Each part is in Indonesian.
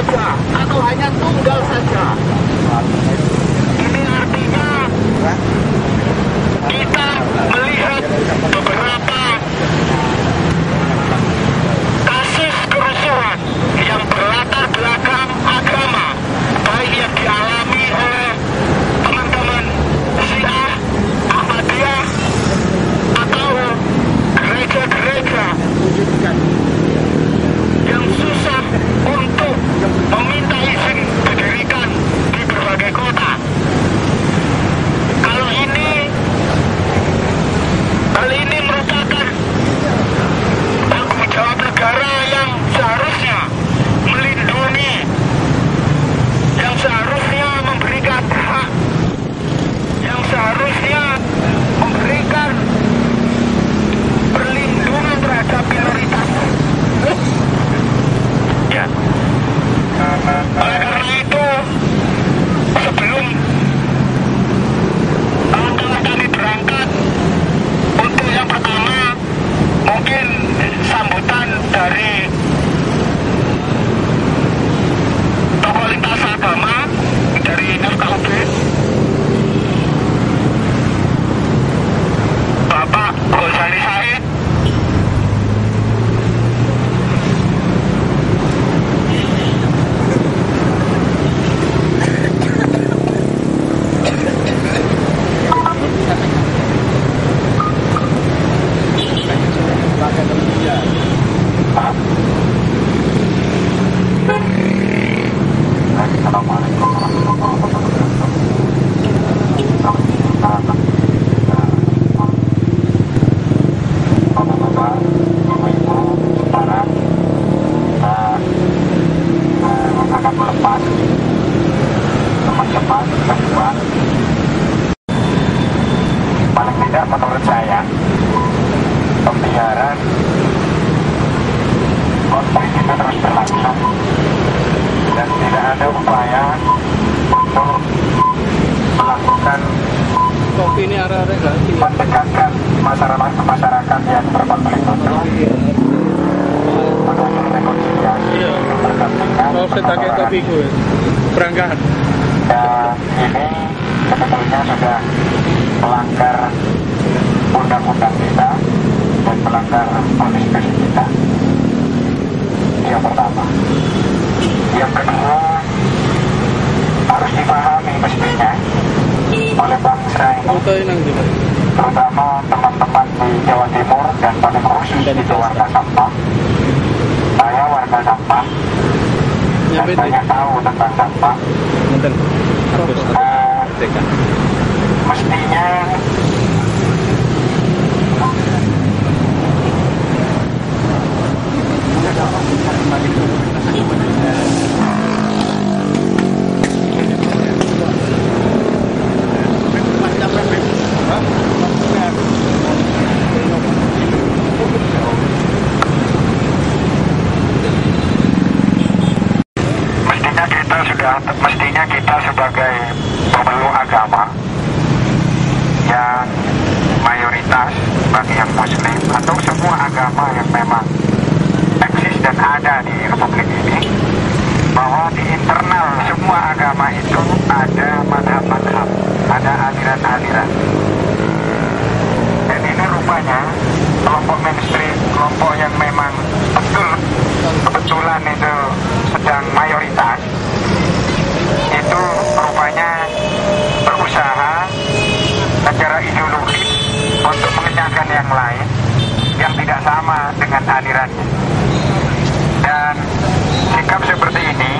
saja atau hanya tunggal saja. Ini artinya kita melihat beberapa kasus kerusuhan yang berlatar belakang agama, baik yang dialami oleh teman-teman Syiah, Ahmadiyah, atau gereja-gereja yang susah untuk meminta izin didirikan di berbagai kota. Hal ini merupakan tanggung jawab negara yang seharusnya melindungi, yang seharusnya memberikan hak, yang seharusnya memberikan perlindungan terhadap minoritas. Ya. Oleh karena itu, sebelum kawan-kawan kami berangkat, untuk yang pertama mungkin sambutan dari tokoh lintas agama dari FKUB, Bapak Ghazali Said. Paling tidak menurut saya pembiaran konflik itu terus berlangsung dan tidak ada upaya untuk melakukan mendekatkan masyarakat yang berkonflik itu menuju rekonsiliasi berdampingan berangkat. Dan ini sebetulnya sudah melanggar undang-undang kita dan melanggar konstitusi kita. Yang pertama. Yang kedua, harus dipahami mestinya oleh bangsa ini, terutama teman-teman di Jawa Timur dan paling khusus di warga sampah. Saya warga sampah dan banyak tahu tentang sampah. Mestinya mestinya kita sebagai pemeluk agama yang mayoritas bagi yang muslim atau semua agama yang memang eksis dan ada di Republik ini, bahwa di internal semua agama itu ada madhab-madhab, ada aliran-aliran. Dan ini rupanya kelompok mainstream, kelompok yang memang kebetulan itu sedang mayoritas, itu rupanya berusaha secara ideologis untuk mengenyangkan yang lain yang tidak sama dengan alirannya. Dan sikap seperti ini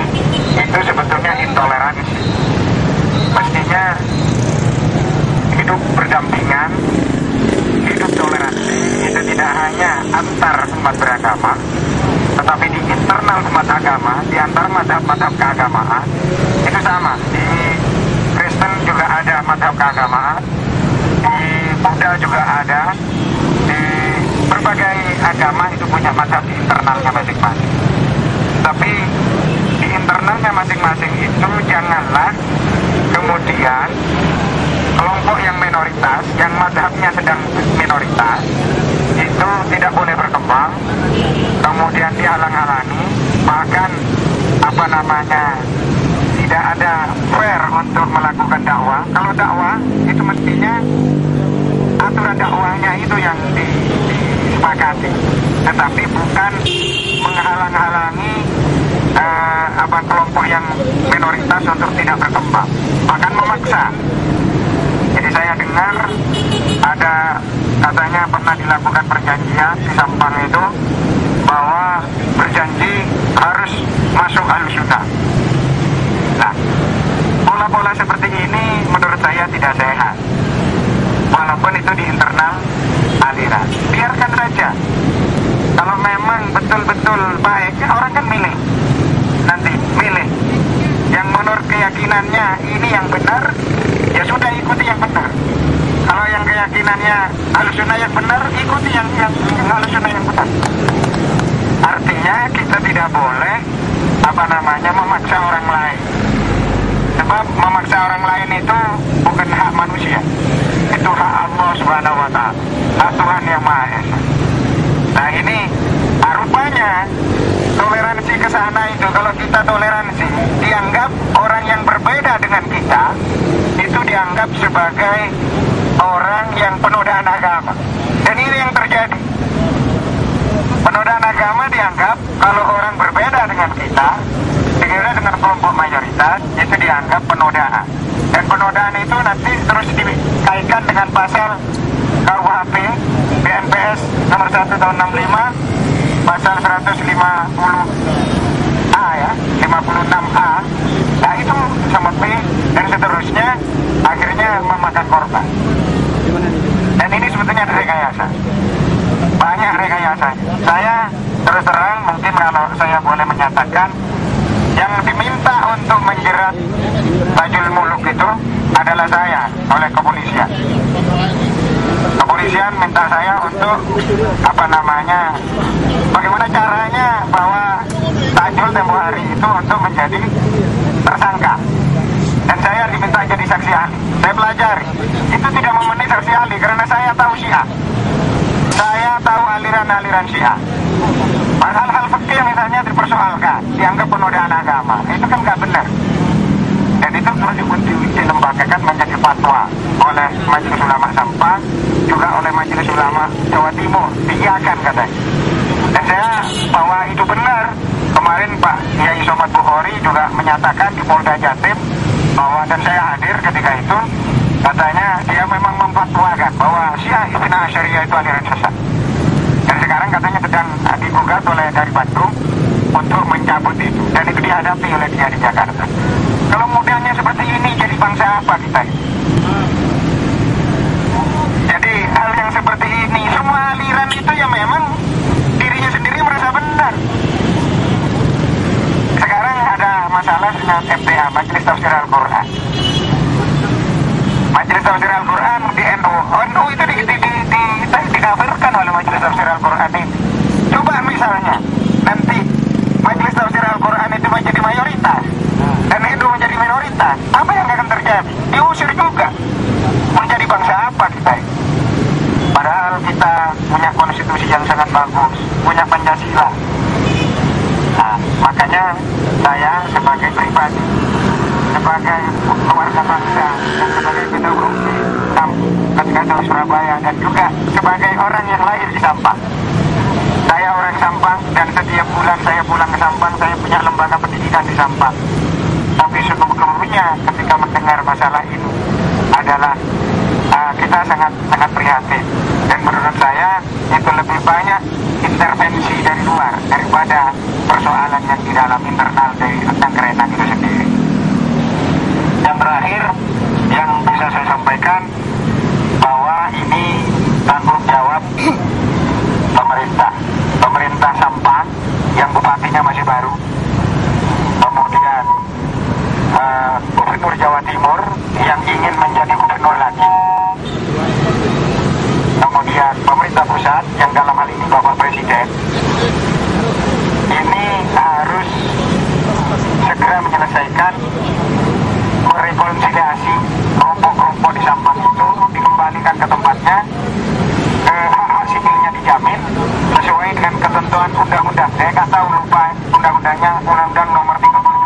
itu sebetulnya intoleransi. Mestinya hidup berdampingan, hidup toleransi itu tidak hanya antar umat beragama, tetapi di internal umat agama, di antar madhab-madhab keagamaan itu sama. Di Kristen juga ada madhab keagamaan, di Buddha juga ada, di berbagai agama itu punya madhab di internalnya masing-masing. Tapi di internalnya masing-masing itu janganlah kemudian kelompok yang minoritas, yang madhabnya sedang minoritas, itu tidak boleh berkembang, kemudian dihalang-halangi, bahkan tidak ada fair untuk melakukan dakwah. Kalau dakwah itu mestinya aturan dakwahnya itu yang disepakati, tetapi bukan menghalang-halangi kelompok yang minoritas untuk tidak berkembang, bahkan memaksa. Jadi saya dengar ada katanya pernah dilakukan perjanjian di Sampang itu bahwa berjanji harus masuk Ahlussunnah. Nah, pola-pola seperti ini menurut saya tidak sehat. Walaupun itu di internal aliran, biarkan saja. Kalau memang betul-betul baik, ya orang kan milih. Nanti milih yang menurut keyakinannya ini yang benar, ya sudah ikuti yang benar. Kalau yang keyakinannya Ahlussunnah yang benar, ikuti yang Ahlussunnah yang benar. Artinya kita tidak boleh memaksa orang lain. Sebab memaksa orang lain itu bukan hak manusia, itu hak Allah Subhanahu wa Ta'ala, hak Tuhan yang Maha Esa. Nah ini rupanya toleransi ke sana itu, kalau kita toleransi, dianggap orang yang berbeda dengan kita itu dianggap sebagai orang yang penodaan agama. Dan ini yang terjadi. Penodaan agama dianggap kalau orang berbeda dengan kita, dengan kelompok mayoritas, itu dianggap penodaan. Dan penodaan itu nanti terus dikaitkan dengan pasal KUHP BNPS nomor 1 tahun 65, pasal 150A ya, 56A. Nah itu sama B dan seterusnya, akhirnya memakan korban. Dan ini sebetulnya rekayasa. Banyak rekayasa. Saya terus terang, mungkin kalau saya boleh menyatakan, yang diminta untuk menjerat Tajul Muluk itu adalah saya oleh kepolisian. Kepolisian minta saya untuk bagaimana caranya bahwa Tajul tempoh hari itu untuk menjadi tersangka. Dan saya diminta jadi saksi ahli. Saya pelajari, itu tidak memenuhi saksi ahli karena saya tahu Syiah. Saya tahu aliran-aliran Syiah. Hal-hal fikih misalnya dipersoalkan, dianggap penodaan agama, itu kan nggak benar. Dan itu perlu dilembagakan menjadi fatwa oleh Majelis Ulama Sampang, juga oleh Majelis Ulama Jawa Timur, diiakan katanya. Dan saya bahwa itu benar. Kemarin Pak Kiai Somad Bukhari juga menyatakan di Polda Jatim bahwa, dan saya hadir ketika itu, katanya dia memang memfatwakan bahwa Syiah Ithna Asyariyah itu aliran sesat. Dan sekarang katanya sedang digugat oleh dari Bandung untuk mencabut itu, dan itu dihadapi oleh dia di Jakarta. Kalau modelnya seperti ini, jadi bangsa apa kita? Jadi hal yang seperti ini, semua aliran itu ya memang dirinya sendiri merasa benar. Sekarang ada masalah dengan MTA, Majelis Tafsir Al-Quran. Majelis Tafsir Al-Quran di NU. NU itu dikafirkan oleh Majelis Tafsir Al-Quran ini. Coba misalnya nanti Majelis Tafsir Al-Quran itu menjadi mayoritas dan NU menjadi minoritas, apa yang akan terjadi? Diusir juga. Menjadi bangsa apa kita? Padahal kita punya konstitusi yang sangat bagus, punya Pancasila. Nah, makanya saya sebagai pribadi, sebagai keluarga bangsa, dan sebagai ketua umum ketika di Surabaya, dan juga sebagai orang yang lahir di Sampang. Saya orang Sampang, dan setiap bulan saya pulang ke Sampang, saya punya lembaga pendidikan di Sampang. Tapi sesungguhnya ketika mendengar masalah ini adalah kita sangat prihatin. Dan menurut saya itu lebih banyak intervensi dari luar daripada persoalan yang di dalam internal dari tentang kerenan itu sendiri. Yang terakhir yang bisa saya sampaikan, bahwa ini tanggung jawab pemerintah Sampang yang bupatinya masih baru, kemudian Gubernur Jawa Timur yang ingin menjadi gubernur lagi, kemudian pemerintah pusat yang dalam hal ini Bapak Presiden, ini harus segera menyelesaikan, merekonsiliasi kelompok-kelompok di Sampang itu, dikembalikan ke tempatnya, hak-hak sipilnya dijamin sesuai dengan ketentuan undang-undang. Saya nggak tahu, lupa undang-undangnya, undang-undang nomor 30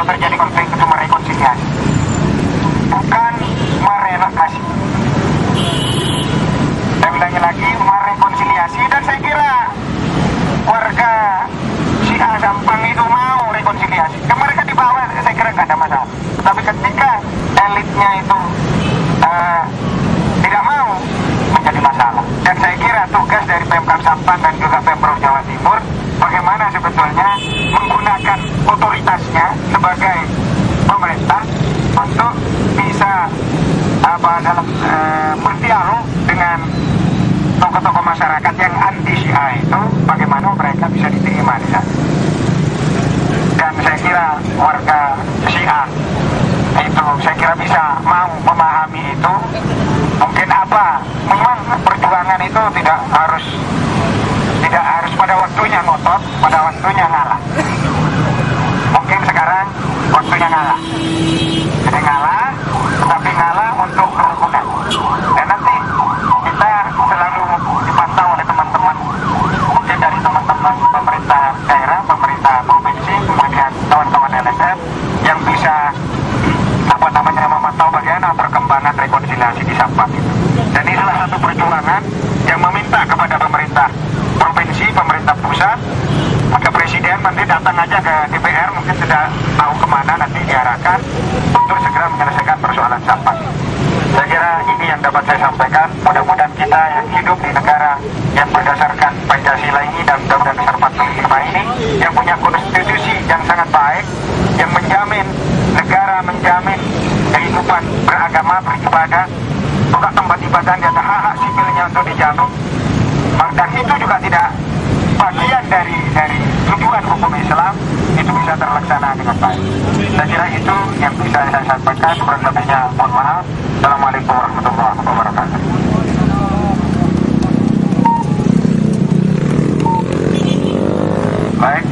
kalau terjadi konflik itu merekonsiliasi, bukan merelokasi. Saya bilangnya lagi merekonsiliasi, dan saya kira warga Syiah Sampang itu mau rekonsiliasi. Mereka di bawah saya kira nggak ada masalah. Tapi ketika elitnya itu tidak mau, menjadi masalah. Dan saya kira tugas dari Pemkab Sampang dan juga Pemprov Jawa Timur bagaimana sebetulnya menggunakan otoritasnya sebagai pemerintah untuk bisa dalam berdialog dengan tokoh-tokoh masyarakat yang anti Syiah itu, bagaimana mereka bisa diterima di sana. Dan saya kira warga Syiah itu saya kira bisa mau memahami itu. Mungkin memang perjuangan itu tidak harus pada waktunya ngotot, pada waktunya ngalah. Mungkin sekarang waktunya ngalah. Jadi ngalah, tapi ngalah untuk kerukunan. Dan nanti kita selalu dipantau oleh teman-teman, mungkin dari teman-teman pemerintah daerah, pemerintah provinsi, kemudian kawan-kawan LSM yang bisa memantau bagaimana perkembangan rekonsiliasi di Sampang itu. Dan ini salah satu perjuangan yang meminta kepada pemerintah provinsi, pemerintah pusat, maka presiden nanti datang aja ke DPR, mungkin sudah tahu kemana nanti diarahkan untuk segera menyelesaikan persoalan Sampang. Saya kira ini yang dapat saya sampaikan. Mudah-mudahan kita yang hidup di negara yang berdasarkan Pancasila ini dan Undang-Undang Dasar 45 ini, yang punya konstitusi yang sangat baik, yang menjamin negara, menjamin kehidupan beragama, beribadah, buka tempat ibadah, dan hak-hak sipilnya untuk dijamin. Dan itu juga tidak bagian dari tujuan hukum Islam, itu bisa terlaksana dengan baik. Saya kira itu yang bisa saya sampaikan. Kurang lebihnya mohon maaf. Assalamualaikum warahmatullahi wabarakatuh. Baik,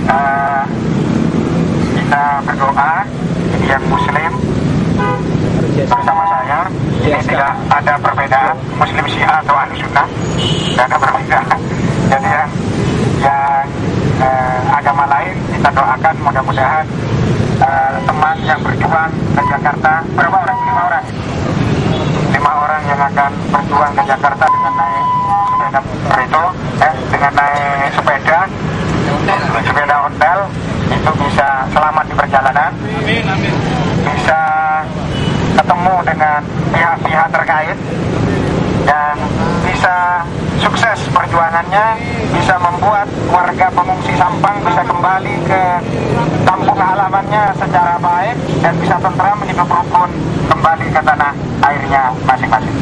kita berdoa yang Muslim bersama saya. Ini tidak ada perbedaan Muslim Syiah atau Ahli Sunnah, tidak ada perbedaan. Jadi yang agama lain kita doakan mudah-mudahan teman yang berjuang ke Jakarta, berapa orang? 5 orang. 5 orang yang akan berjuang ke Jakarta dengan naik sepeda kereta, dengan naik sepeda ontel, itu bisa selamat di perjalanan. Bisa ketemu dengan pihak-pihak terkait dan bisa sukses perjuangannya, bisa membuat warga pengungsi Sampang bisa kembali ke kampung halamannya secara baik dan bisa tentram, hidup rukun kembali ke tanah airnya masing-masing.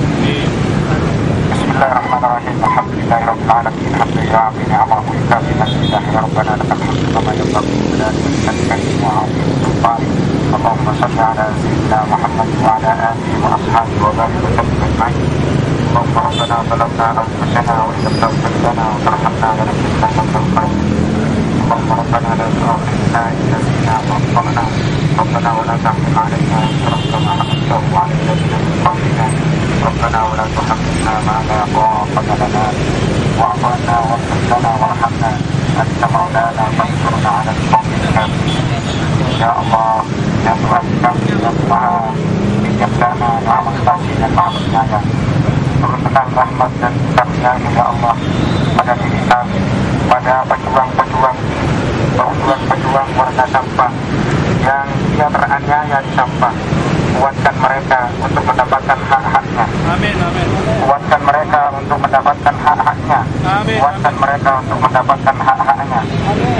Bismillahirrahmanirrahim. Alhamdulillahirabbil alamin. Alhamdulillah bi ni'amahu yukafi masjidahi rabbana lakal hamdu kama yanbaghi li jalali wa 'azimi. Allahumma shalli ala sayyidina Muhammad wa ala alihi wa ashabihi wa barik wa sallim ajma'in. Allahumma rabbana zalamna anfusana wa illam taghfir lana wa tarhamna lanakunanna minal khasirin. Allahumma rabbana la tu'akhidhna in nasina aw akhtana. Rabbana wa la tahmil 'alaina isran kama hamaltahu 'ala alladhina min qablina. Rabbana wa la tuhammilna ma la taqata lana wa'fu 'anna waghfir lana warhamna anta maulana fansurna 'alal qawmil kafirin. Ya Allah, ya Tuhan kami yang Maha Bijaksana, Maha Mengasihi dan Maha Penyayang, turunkan rahmat dan karunia-Mu ya Allah pada diri kami, pada pejuang-pejuang warga Sampang yang dia teraniaya di Sampang. Kuatkan mereka untuk mendapatkan hak-haknya. Amin, amin. Kuatkan mereka untuk mendapatkan hak-haknya. Amin. Kuatkan mereka untuk mendapatkan hak-haknya.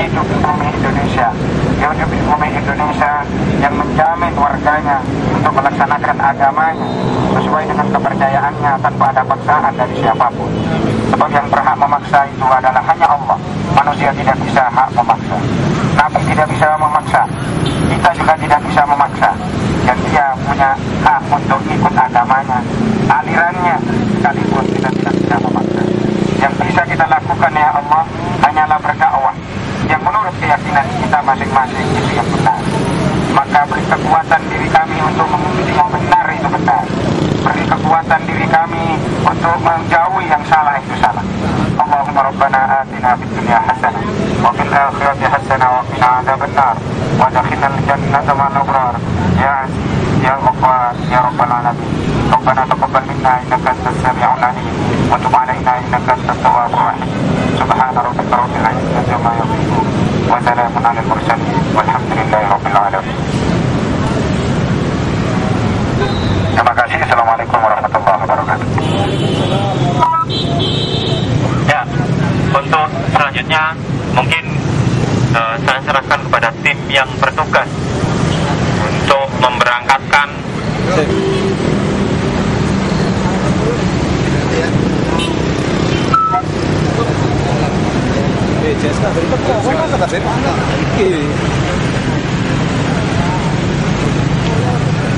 Hidup di bumi Indonesia. Hidup di bumi Indonesia yang menjamin warganya untuk melaksanakan agamanya sesuai dengan kepercayaannya tanpa ada paksaan dari siapapun. Sebab yang berhak memaksa itu adalah hanya Allah. Manusia tidak bisa hak memaksa. Nabi tidak bisa memaksa. Kita juga tidak bisa memaksa. Dan dia punya hak untuk ikut agamanya, alirannya, sekalipun kita tidak bisa memaksa. Yang bisa kita lakukan ya Allah hanyalah berdakwah yang menurut keyakinan kita masing-masing itu yang benar. Maka beri kekuatan diri kami untuk mengikuti yang benar itu benar. Beri kekuatan diri kami untuk menjauhi yang salah itu salah. Allah اللهم ربنا آتنا في الدنيا حسنة وفي الآخرة حسنة وقنا عذاب النار وادخلنا الجنة مع الأبرار يا غفار يا رب العالمين. ربنا تقبل منا إنك أنت السميع العليم وتب علينا إنك أنت التواب الرحيم. سبحان ربك رب العزة عما يصفون وسلام على المرسلين والحمد لله رب العالمين. Terima kasih. Assalamualaikum warahmatullahi wabarakatuh. Ya, untuk selanjutnya mungkin saya serahkan kepada tim yang bertugas untuk memberangkatkan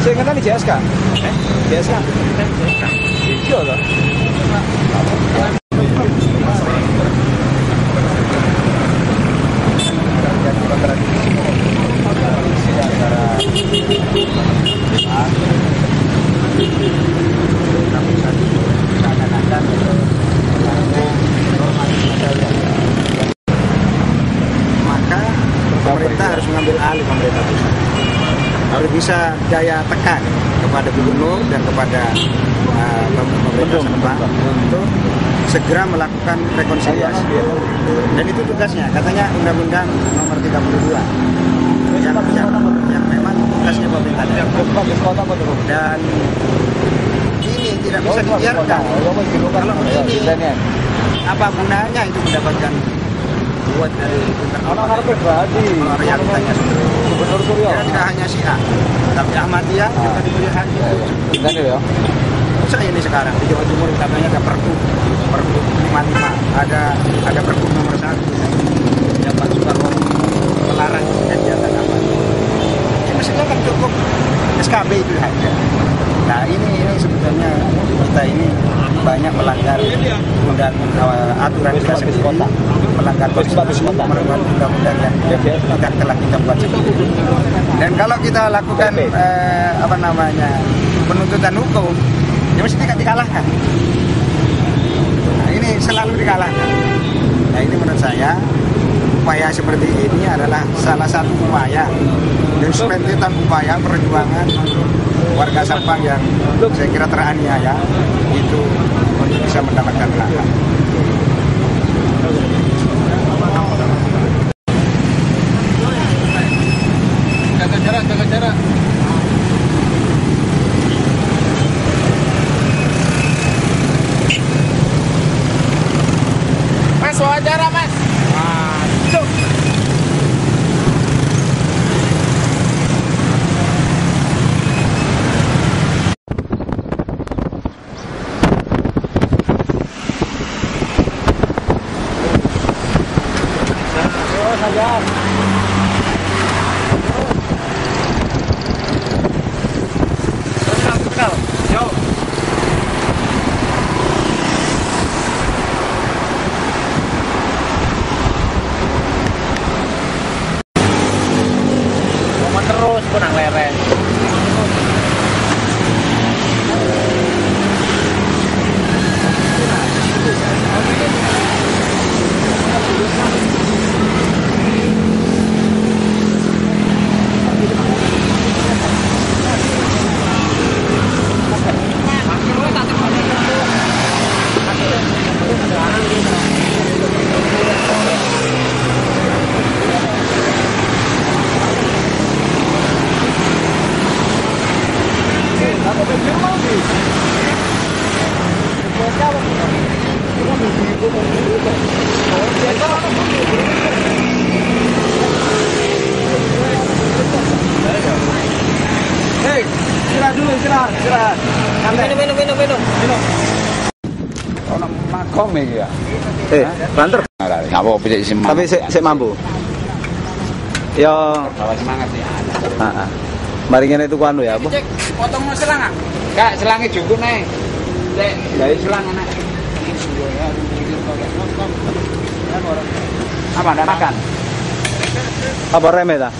saya ingat tadi JSK. JSK. Iya loh. Maka pemerintah harus mengambil alih, pemerintah pusat harus bisa daya tekan kepada gubernur dan kepada pemerintah setempat untuk segera melakukan rekonsiliasi. Dan itu tugasnya, katanya Undang-Undang Nomor 32 yang memang tugasnya pemerintah dan ini tidak bisa dibiarkan. Kalau ini apa gunanya itu mendapatkan buat dari pribadi realitanya Gubernur Suryo. ya, tidak hanya Syiah tapi Ahmadiyah juga diberi hak itu. Ya. Saya ini sekarang di Jawa Timur katanya ada Pergub 55, ada Pergub nomor 1 yang Pak Soekarno melarang kegiatan apa. Ya, mestinya kan cukup SKB itu saja. Nah ini sebetulnya kita ini banyak melanggar aturan kita sendiri, melanggar konstitusi, melanggar undang-undang yang telah kita buat sendiri. Dan kalau kita lakukan penuntutan hukum, ya mesti dikalahkan. Nah ini selalu dikalahkan. Nah ini menurut saya upaya seperti ini adalah salah satu upaya dan serentetan upaya perjuangan untuk warga Sampang yang saya kira teraniaya itu untuk bisa mendapatkan hak. Jaga jarak. Mas, wawancara mas. Masuk. Terus benang lereng. Hei, istirahat dulu, istirahat. Minum. Ono makom iki ya. Banter. Enggak apa-apa sik isi. Tapi sik mampu. Yo, bawa semangat ya. heeh. Mari ngene itu anu ya, apa? Cek, potongno selang ah. Kak, selange cukup nih. Cek, dari selang anak. Apa enggak makan? Apa reme ta?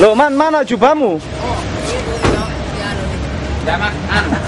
Loh, mana jubahmu? Enggak makan.